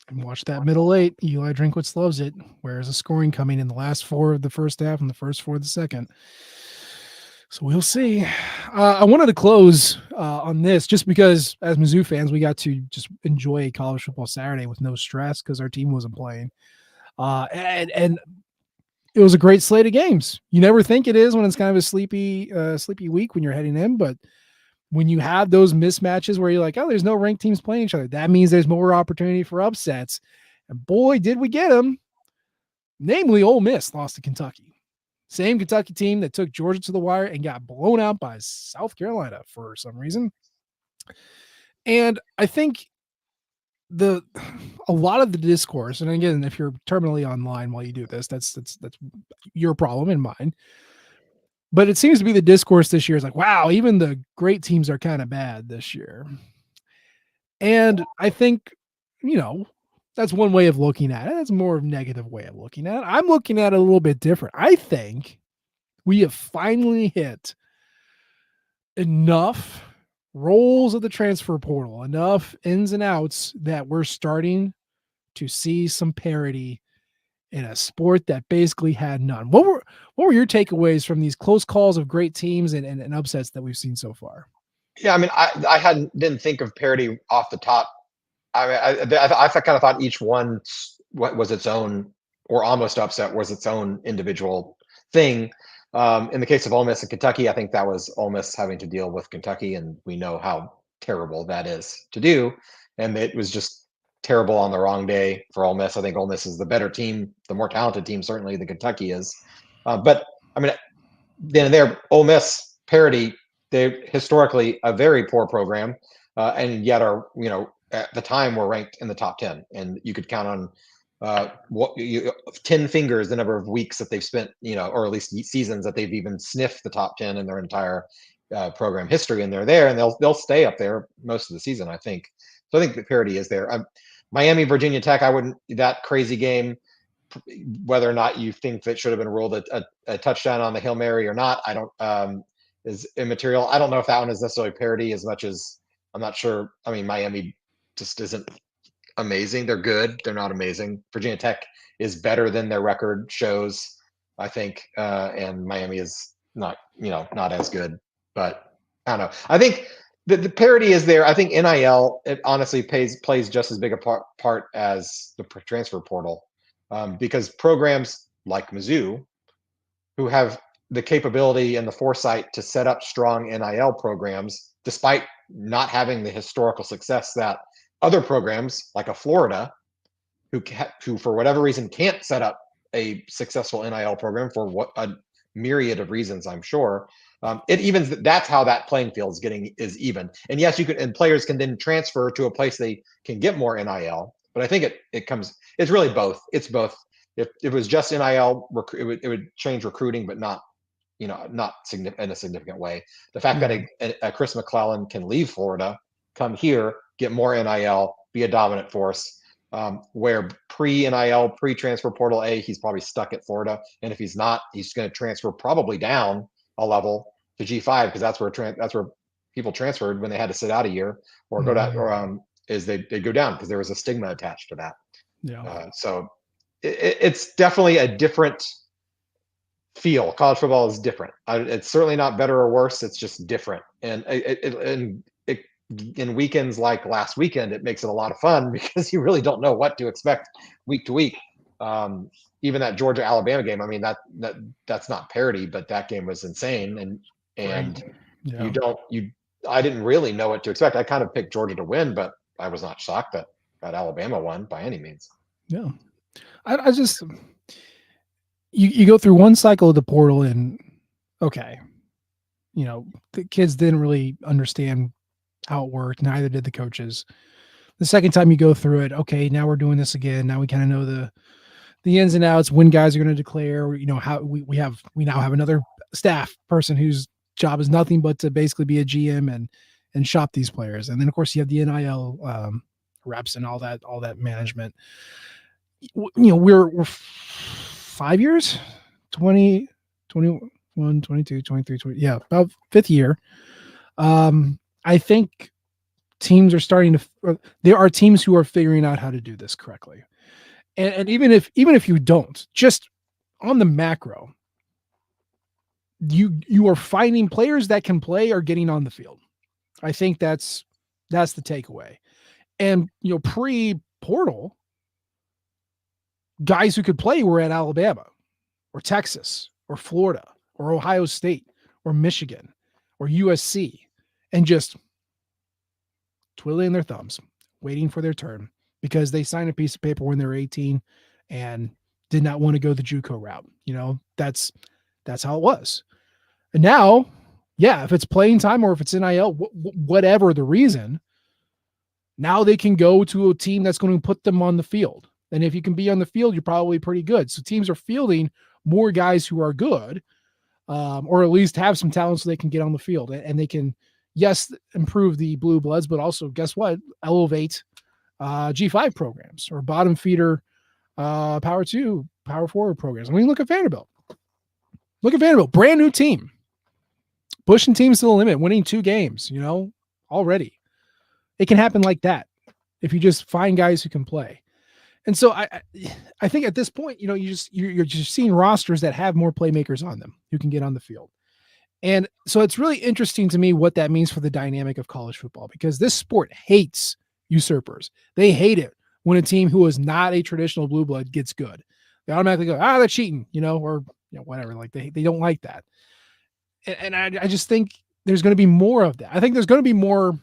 And watch that middle 8. Eli Drinkwitz loves it. Where's the scoring coming in the last 4 of the first half and the first 4 of the second? So we'll see. I wanted to close on this just because as Mizzou fans, we got to just enjoy a college football Saturday with no stress because our team wasn't playing. And it was a great slate of games. You never think it is when it's kind of a sleepy week when you're heading in, but when you have those mismatches where you're like, oh, there's no ranked teams playing each other, that means there's more opportunity for upsets. And boy, did we get them. Namely, Ole Miss lost to Kentucky. Same Kentucky team that took Georgia to the wire and got blown out by South Carolina for some reason. And I think a lot of the discourse, and again, if you're terminally online while you do this, that's your problem and mine. But it seems to be the discourse this year is like, wow, even the great teams are kind of bad this year. And I think, that's one way of looking at it. That's more of a negative way of looking at it. I'm looking at it a little bit different. I think we have finally hit enough roles of the transfer portal, enough ins and outs that we're starting to see some parity in a sport that basically had none. What were your takeaways from these close calls of great teams and upsets that we've seen so far? Yeah, I mean, I didn't think of parity off the top. I mean, I kind of thought each one was its own, or almost upset was its own individual thing. In the case of Ole Miss and Kentucky, I think that was Ole Miss having to deal with Kentucky, and we know how terrible that is to do. And it was just terrible on the wrong day for Ole Miss. I think Ole Miss is the better team, the more talented team, certainly than Kentucky is. But I mean, then and there, Ole Miss Parity, they're historically a very poor program, and yet are at the time were ranked in the top 10, and you could count on 10 fingers the number of weeks that they've spent, or at least seasons that they've even sniffed the top 10 in their entire program history, and they're there, and they'll stay up there most of the season, I think. So I think the parity is there. Miami, Virginia Tech, I wouldn't, that crazy game, whether or not you think that should have been ruled a touchdown on the Hail Mary or not, I don't, is immaterial. I don't know if that one is necessarily parity as much as I'm not sure. I mean, Miami just isn't amazing. They're good. They're not amazing. Virginia Tech is better than their record shows, I think. And Miami is not as good, but I don't know. I think the parity is there. I think NIL, it honestly plays just as big a part as the transfer portal, because programs like Mizzou, who have the capability and the foresight to set up strong NIL programs, despite not having the historical success that other programs like a Florida, who for whatever reason can't set up a successful NIL program for what a myriad of reasons, I'm sure. It evens. That's how that playing field is even. And yes, you can, and players can then transfer to a place they can get more NIL. But I think it's really both. It's both. If it was just NIL, it would change recruiting, but not in a significant way. The fact that a Chris McClellan can leave Florida, come here, get more NIL, be a dominant force. Where pre-NIL, pre-transfer portal he's probably stuck at Florida, and if he's not, he's going to transfer probably down a level to G5, because that's where people transferred when they had to sit out a year or go down, or they go down because there was a stigma attached to that. Yeah. So it's definitely a different feel. College football is different. It's certainly not better or worse. It's just different, and in weekends like last weekend, it makes it a lot of fun because you really don't know what to expect week to week. Even that Georgia Alabama game. I mean, that's not parity, but that game was insane. Right. And Yeah. I didn't really know what to expect. I kind of picked Georgia to win, but I was not shocked that Alabama won by any means. Yeah. I just you go through one cycle of the portal and okay, the kids didn't really understand how it worked. Neither did the coaches. The second time you go through it, okay, now we're doing this again. Now we kind of know the ins and outs, when guys are going to declare, how we now have another staff person whose job is nothing but to basically be a GM and shop these players. And then of course you have the NIL reps and all that management. We're 5 years, 20, 21, 22, 23, 20. Yeah, about fifth year. I think teams are starting to, there are teams who are figuring out how to do this correctly. And even if you don't, just on the macro, you are finding players that can play are getting on the field. I think that's the takeaway. And pre-portal, guys who could play were at Alabama or Texas or Florida or Ohio State or Michigan or USC, and just twiddling their thumbs, waiting for their turn because they signed a piece of paper when they were 18 and did not want to go the JUCO route. That's how it was. And now, yeah, if it's playing time or if it's NIL, whatever the reason, now they can go to a team that's going to put them on the field. And if you can be on the field, you're probably pretty good. So teams are fielding more guys who are good, or at least have some talent so they can get on the field. And they can, yes, improve the blue bloods, but also, guess what? Elevate G5 programs or bottom feeder Power 2, Power 4 programs. I mean, look at Vanderbilt. Brand new team. Pushing teams to the limit, winning 2 games, already. It can happen like that if you just find guys who can play. And so I think at this point, you're just seeing rosters that have more playmakers on them who can get on the field. And so it's really interesting to me what that means for the dynamic of college football, because this sport hates usurpers. They hate it when a team who is not a traditional blue blood gets good. They automatically go, they're cheating, or whatever. Like they don't like that. And I just think there's going to be more of that. I think there's going to be more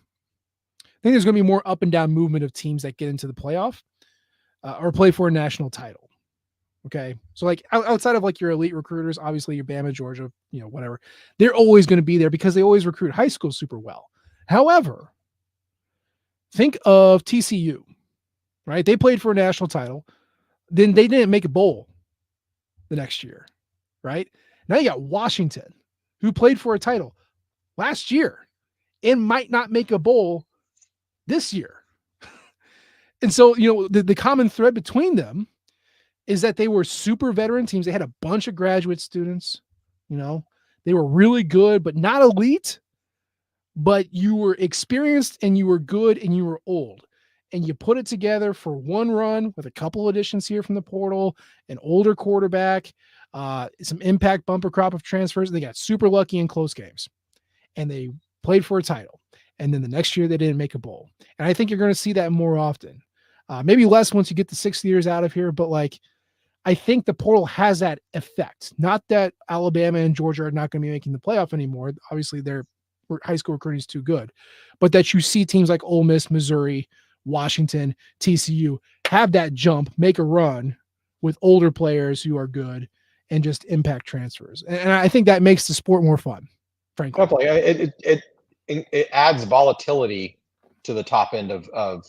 up and down movement of teams that get into the playoff or play for a national title. Okay. So like outside of like your elite recruiters, obviously your Bama, Georgia, whatever, they're always going to be there because they always recruit high school super well. However, think of TCU, right? They played for a national title. Then they didn't make a bowl the next year, right? Now you got Washington, who played for a title last year and might not make a bowl this year. And so, the common thread between them is that they were super veteran teams. They had a bunch of graduate students, they were really good, but not elite, but you were experienced and you were good and you were old. And you put it together for one run with a couple additions here from the portal, an older quarterback, some impact bumper crop of transfers. They got super lucky in close games and they played for a title. And then the next year they didn't make a bowl. And I think you're going to see that more often. Maybe less once you get the 6 years out of here, but I think the portal has that effect. Not that Alabama and Georgia are not going to be making the playoff anymore. Obviously, their high school recruiting is too good, but that you see teams like Ole Miss, Missouri, Washington, TCU have that jump, make a run with older players who are good and just impact transfers. And I think that makes the sport more fun, frankly. Definitely. It adds volatility to the top end of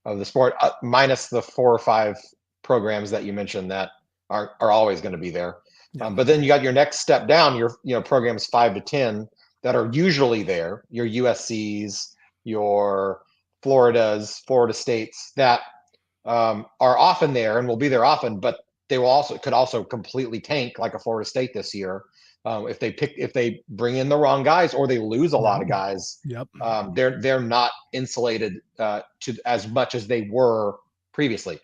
the sport, minus the 4 or 5 programs that you mentioned that are always going to be there. Yeah. But then you got your next step down, your programs 5 to 10 that are usually there, your USCs, your Floridas, Florida States that are often there and will be there often, but they could also completely tank like a Florida State this year. If they bring in the wrong guys or they lose a lot of guys, Yep. They're not insulated to as much as they were previously.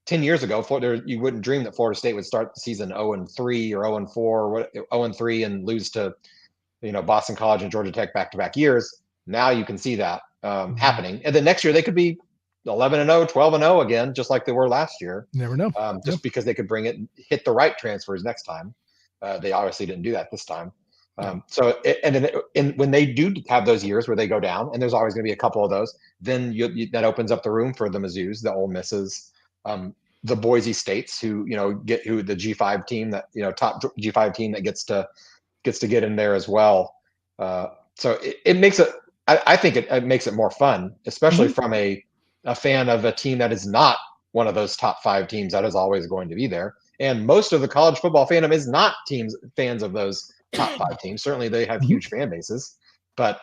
10 years ago, you wouldn't dream that Florida State would start the season 0-3 or 0-4 or 0-3 and lose to Boston College and Georgia Tech back-to-back years. Now you can see that happening, and then next year they could be 11-0, 12-0 again, just like they were last year. Never know. Just because they could hit the right transfers next time. They obviously didn't do that this time. When they do have those years where they go down, and there's always going to be a couple of those, then that opens up the room for the Mizzous, the Ole Misses, the Boise States, who the G5 team, that top G5 team that gets to get in there as well. So it makes it. I think it makes it more fun, especially from a fan of a team that is not one of those top 5 teams that is always going to be there. And most of the college football fandom is not fans of those top 5 teams. Certainly they have huge fan bases, but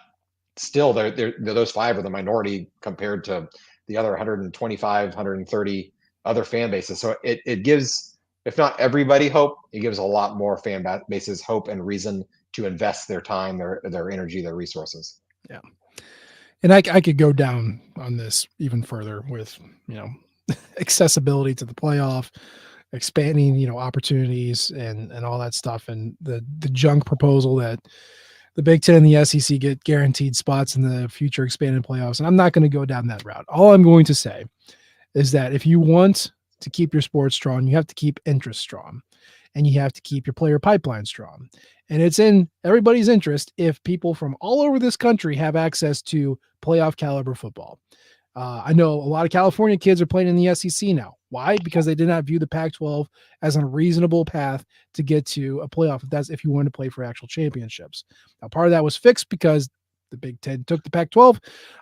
still they're those 5 are the minority compared to the other 125, 130 other fan bases. So it gives, if not everybody hope, it gives a lot more fan bases hope and reason to invest their time, their energy, their resources. Yeah. And I could go down on this even further with, accessibility to the playoff, expanding, opportunities and all that stuff. And the junk proposal that the Big Ten and the SEC get guaranteed spots in the future expanded playoffs. And I'm not going to go down that route. All I'm going to say is that if you want to keep your sport strong, you have to keep interest strong, and you have to keep your player pipeline strong. And it's in everybody's interest if people from all over this country have access to playoff caliber football. I know a lot of California kids are playing in the SEC now. Why? Because they did not view the Pac-12 as a reasonable path to get to a playoff. If you want to play for actual championships. Now, part of that was fixed because the Big Ten took the Pac-12.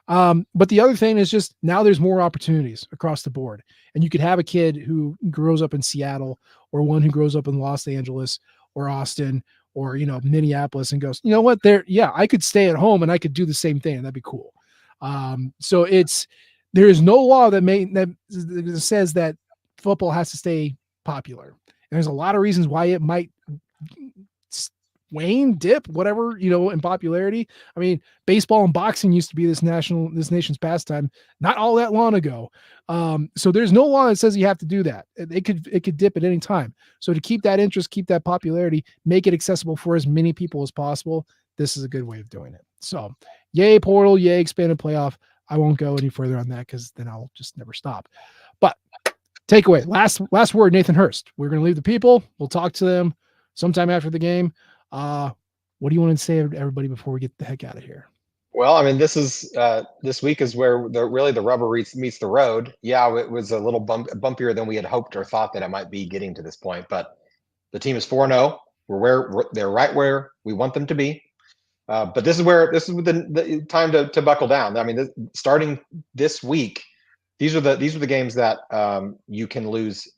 But the other thing is just now there's more opportunities across the board. And you could have a kid who grows up in Seattle, or one who grows up in Los Angeles or Austin or, Minneapolis, and goes, you know what, I could stay at home and I could do the same thing, and that'd be cool. So there is no law that says that football has to stay popular. And there's a lot of reasons why it might dip, whatever, in popularity. I mean, baseball and boxing used to be this nation's pastime not all that long ago. So there's no law that says you have to do that. It could dip at any time. So to keep that interest, keep that popularity, make it accessible for as many people as possible, this is a good way of doing it. So yay portal, yay expanded playoff. I won't go any further on that because then I'll just never stop. But takeaway, last word, Nathan Hurst. We're going to leave the people. We'll talk to them sometime after the game. What do you want to say to everybody before we get the heck out of here? Well, I mean, this week is where the rubber meets the road. Yeah, it was a little bumpier than we had hoped or thought that it might be getting to this point, but the team is 4-0. They're right where we want them to be. But this is the time to buckle down. I mean, starting this week, these are the games that you can lose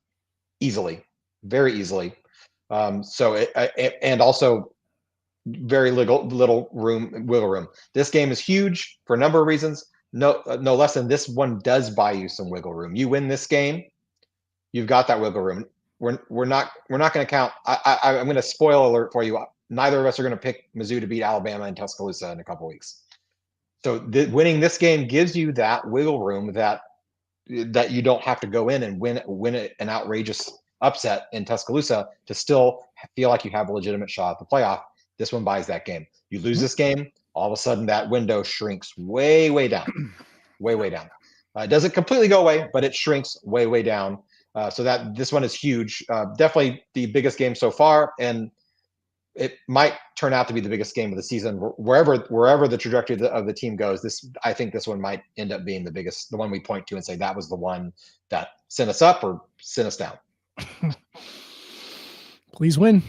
easily, very easily. And also very little wiggle room. This game is huge for a number of reasons. No less than this one does buy you some wiggle room. You win this game, you've got that wiggle room. We're not going to count. I'm going to spoil alert for you. Neither of us are going to pick Mizzou to beat Alabama and Tuscaloosa in a couple of weeks. So winning this game gives you that wiggle room that you don't have to go in and win an outrageous upset in Tuscaloosa to still feel like you have a legitimate shot at the playoff. This one buys that game. You lose this game, all of a sudden that window shrinks way, way down, way, way down. It doesn't completely go away, but it shrinks way, way down. So that this one is huge. Definitely the biggest game so far, and it might turn out to be the biggest game of the season. Wherever the trajectory of the team goes, I think this one might end up being the one we point to and say that was the one that sent us up or sent us down. Please win.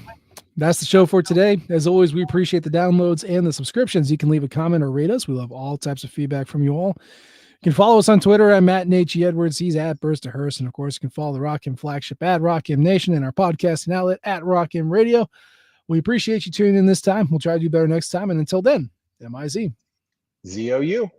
That's the show for today. As always, we appreciate the downloads and the subscriptions. You can leave a comment or rate us. We love all types of feedback from you all. You can follow us on Twitter. I'm at Nate G. Edwards. He's at Burst to Hearst. And of course, you can follow the Rock M flagship at Rock M Nation and our podcasting outlet at Rock M Radio. We appreciate you tuning in this time. We'll try to do better next time. And until then, MIZ. ZOU.